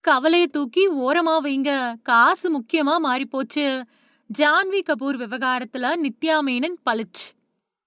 கவலைய தூக்கி ஓரமா வைங்க. காசு முக்கியமா மாறிப்போச்சு. ஜான்வி கபூர் விவகாரத்துல நித்யா மேனன் பளிச்.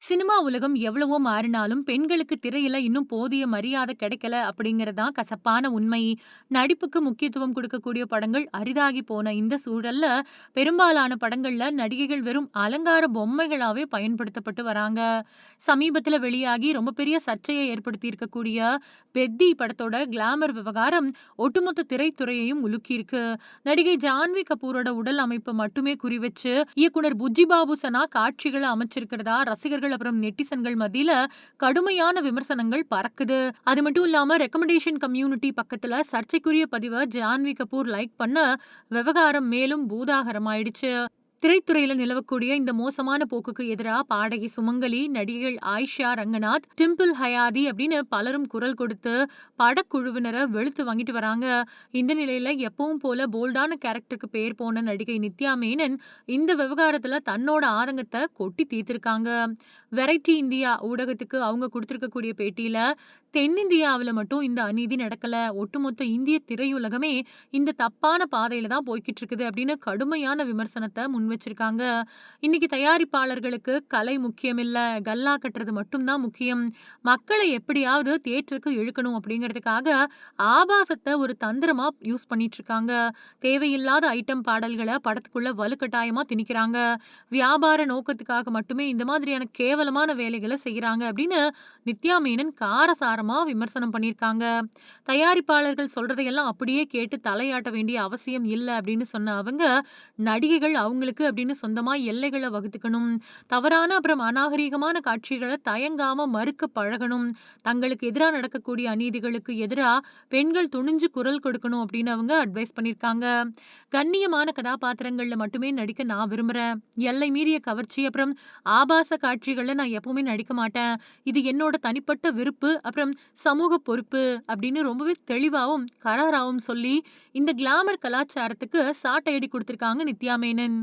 சினிமா உலகம் எவ்வளவோ மாறினாலும் பெண்களுக்கு திரையில இன்னும் போதிய மரியாதை கிடைக்கல அப்படிங்கறதுதான் கசப்பான உண்மை. நடிப்புக்கு முக்கியத்துவம் கொடுக்கக்கூடிய படங்கள் அரிதாகி போன இந்த சூழல்ல பெரும்பாலான படங்கள்ல நடிகைகள் வெறும் அலங்கார பொம்மைகளாவே பயன்படுத்தப்பட்டு வராங்க. சமீபத்துல வெளியாகி ரொம்ப பெரிய சர்ச்சையை ஏற்படுத்தி இருக்கக்கூடிய பெத்தி படத்தோட கிளாமர் விவகாரம் ஒட்டுமொத்த திரைத்துறையையும் உலுக்கியிருக்கு. நடிகை ஜான்வி கபூரோட உடல் அமைப்பை மட்டுமே குறிவச்சு இயக்குனர் புஜ்ஜி பாபு சனா காட்சிகளை அமைச்சிருக்கிறதா ரசிகர்கள் அப்புறம் நெட்டிசன்கள் மத்தியில கடுமையான விமர்சனங்கள் பறக்குது. அது மட்டும் இல்லாம ரெக்கமெண்டேஷன் கம்யூனிட்டி பக்கத்துல சர்ச்சைக்குரிய பதிவை ஜான்வி கபூர் லைக் பண்ண விவகாரம் மேலும் பூதாகரமாயிடுச்சு. திரைத்துறையில நிலவக்கூடிய இந்த மோசமான போக்குக்கு எதிரா பாடகி சுமங்கலி, நடிகைகள் ஆயிஷா ரங்கநாத், டிம்பிள் ஹயாதி அப்படின்னு பலரும் குரல் கொடுத்து படக்குழுவினரை வெளுத்து வாங்கிட்டு வராங்க. இந்த நிலையில எப்பவும் போல போல்டான கேரக்டருக்கு பேர் போன நடிகை நித்யா மேனன் இந்த விவகாரத்துல தன்னோட ஆதங்கத்தை கொட்டி தீர்த்திருக்காங்க. வெரைட்டி இந்தியா ஊடகத்துக்கு அவங்க கொடுத்திருக்கக்கூடிய பேட்டியில தென்னிந்தியாவுல மட்டும் இந்த அநீதி நடக்கல, ஒட்டுமொத்த இந்திய திரையுலகமே இந்த தப்பான பாதையில தான் போய்கிட்டு இருக்குது அப்படின்னு கடுமையான விமர்சனத்தை முன் வச்சிருக்காங்க. இன்னைக்கு தயாரிப்பாளர்களுக்கு கலை முக்கியம் இல்ல, கல்லா கட்டுறது மட்டும்தான் முக்கியம். மக்களை எப்படியாவது தியேட்டருக்கு இழுக்கணும் அப்படிங்கிறதுக்காக ஆபாசத்தை ஒரு தந்திரமா யூஸ் பண்ணிட்டு இருக்காங்க. தேவையில்லாத ஐட்டம் பாடல்களை படத்துக்குள்ள வலுக்கட்டாயமா திணிக்கிறாங்க. வியாபார நோக்கத்துக்காக மட்டுமே இந்த மாதிரியான கேவலமான வேலைகளை செய்யறாங்க அப்படின்னு நித்யா மேனன் காரசாரமா விமர்சனம் பண்ணியிருக்காங்க. தயாரிப்பாளர்கள் சொல்றதையெல்லாம் அப்படியே கேட்டு தலையாட்ட வேண்டிய அவசியம் இல்ல அப்படின்னு சொன்ன அவங்க, நடிகைகள் அவங்களுக்கு அப்படின்னு சொந்தமா எல்லைகளை வகுத்துக்கணும். தவறான அப்புறம் அநாகரீகமான காட்சிகளை தயங்காம மறுக்க பழகணும். தங்களுக்கு எதிராக நடக்கக்கூடிய அநீதிகளுக்கு எதிரா பெண்கள் துணிஞ்சு குரல் கொடுக்கணும் அப்படின்னு அவங்க அட்வைஸ் பண்ணியிருக்காங்க. கண்ணியமான கதாபாத்திரங்கள்ல மட்டுமே நடிக்க நான் விரும்புறேன். எல்லை மீறிய கவர்ச்சி அப்புறம் ஆபாச காட்சிகள்ல நான் எப்பவுமே நடிக்க மாட்டேன். இது என்னோட தனிப்பட்ட விருப்பு அப்புறம் சமூக பொறுப்பு அப்படின்னு ரொம்பவே தெளிவாவும் கராராவும் சொல்லி இந்த கிளாமர் கலாச்சாரத்துக்கு சாட்டையடி கொடுத்திருக்காங்க நித்யா மேனன்.